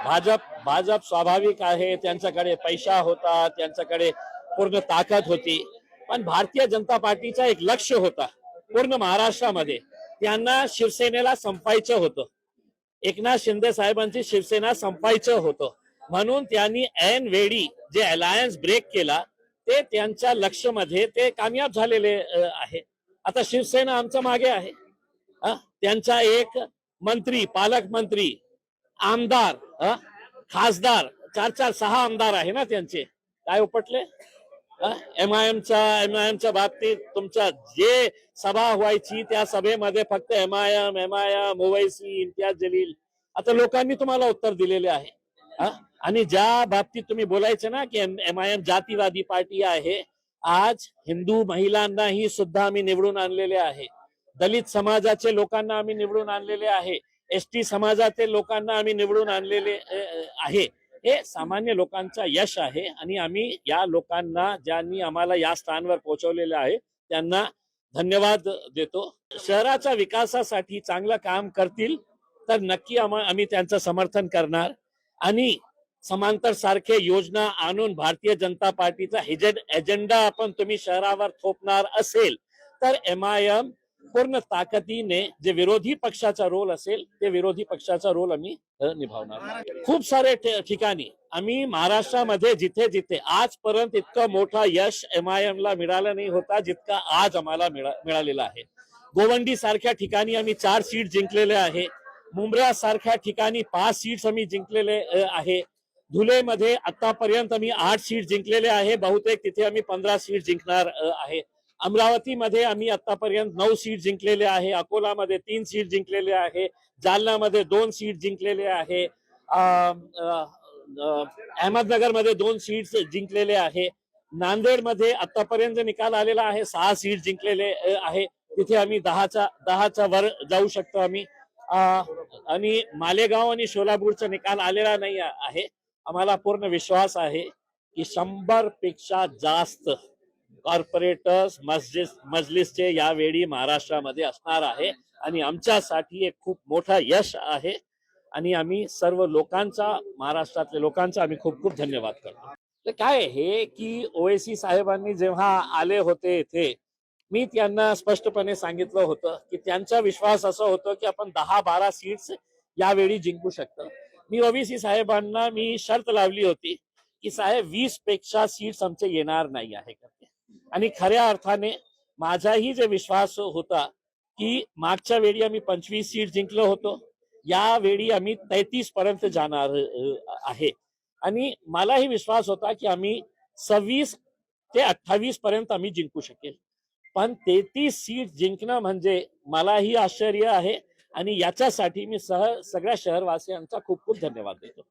भाजप भाजप स्वाभाविक आहे, त्यांच्याकडे पैसा होता, त्यांच्याकडे पूर्ण ताकद होती, पण भारतीय जनता पार्टीचा एक लक्ष होता पूर्ण महाराष्ट्रामध्ये, त्यांना शिवसेनेला संपायचं होतं. एकनाथ शिंदे साहेबांची शिवसेना संपायचं होतं, म्हणून त्यांनी ऐन वेळी जे अलायन्स ब्रेक केला ते त्यांच्या लक्ष्यमध्ये ते कामयाब झालेले आहे. आता शिवसेना आमच्या मागे आहे. त्यांचा एक मंत्री, पालकमंत्री, आमदार, खासदार, 4-6 आमदार आहे ना त्यांचे, काय उपटले? एमआयएमच्या बाबतीत तुमच्या जे सभा व्हायची त्या सभेमध्ये फक्त एमआयएम ओवैसी, इम्तियाज जलील, आता लोकांनी तुम्हाला उत्तर दिलेले आहे. आणि ज्या बाबतीत तुम्ही बोलायचं ना की एमआयएम जातीवादी पार्टी आहे, आज हिंदू महिलांनाही सुद्धा आम्ही निवडून आणलेले आहे, दलित समाजाचे लोकांना आम्ही निवडून आणलेले आहे, एसटी समाजातील लोकांना आम्ही निवडून आणलेले आहे. हे सामान्य लोकांचा यश आहे आणि आम्ही या लोकांना ज्यांनी आम्हाला या स्थानावर पोहोचवलेले आहे त्यांना धन्यवाद देतो. शहराच्या विकासासाठी चांगलं काम करतील तर नक्की आम्ही त्यांचं समर्थन करणार आणि समांतर सारखे योजना आणून भारतीय जनता पार्टीचा एजेंडा आपण तुम्ही शहरावर थोपणार असेल तर एमआयएम पूर्ण ताकदीने जे विरोधी पक्षाचा रोल असेल ते विरोधी पक्षाचा रोल आम्ही निभावणार. खूप सारे ठिकाणी आम्ही महाराष्ट्रामध्ये जिथे जिथे आजपर्यंत इतकं मोठा यश एमआयएम ला मिळालं नाही होता जितका आज आम्हाला मिळालेला आहे. गोवंडी सारख्या ठिकाणी आम्ही 4 सीट जिंकलेले आहे, मुंब्रा सारख्या ठिकाणी 5 सीट्स आम्ही जिंकलेले आहे, धुलेमध्ये आतापर्यंत आम्ही 8 सीट जिंकलेले आहे, बहुतेक तिथे आम्ही 15 सीट जिंकणार आहे. अमरावतीमध्ये आम्ही आतापर्यंत 9 सीट जिंकलेले आहे, अकोलामध्ये 3 सीट जिंकलेले आहे, जालनामध्ये 2 सीट जिंकलेले आहे, अहमदनगरमध्ये 2 सीट जिंकलेले आहे, नांदेडमध्ये आतापर्यंत निकाल आलेला आहे 6 सीट जिंकलेले आहे, तिथे आम्ही 10च्या वर जाऊ शकतो आम्ही. आणि मालेगाव आणि सोलापूरचा निकाल आलेला नाही आहे. आम्हाला पूर्ण विश्वास आहे की 100 पेक्षा जास्त कॉर्पोरेटर्स मजलिसचे यावेळी महाराष्ट्रामध्ये असणार आहे आणि आमच्यासाठी एक खूप मोठा यश आहे आणि आम्ही सर्व लोकांचा, महाराष्ट्रातल्या लोकांचा आम्ही खूप खूप धन्यवाद करतो. तर काय हे की ओवैसी साहेबांनी जेव्हा आले होते इथे, मी त्यांना स्पष्टपणे सांगितलं होतं की त्यांचा विश्वास असा होता की आपण 10-12 सीट्स यावेळी जिंकू शकतो. मी ओवैसी साहेबांना मी शर्त लावली होती की साहेब 20 पेक्षा सीट्स आमचे येणार नाही आहे आणि खऱ्या अर्थाने माझाही जे विश्वास होता की मागच्या वेळी आम्ही 25 सीट जिंकलो होतो, यावेळी आम्ही 33 पर्यंत जाणार आहे आणि मलाही विश्वास होता की आम्ही 26 ते 28 पर्यंत आम्ही जिंकू शकेल. पण 33 सीट जिंकणं म्हणजे मलाही आश्चर्य आहे आणि याच्यासाठी मी सगळ्या शहरवासियांचा खूप खूप धन्यवाद देतो.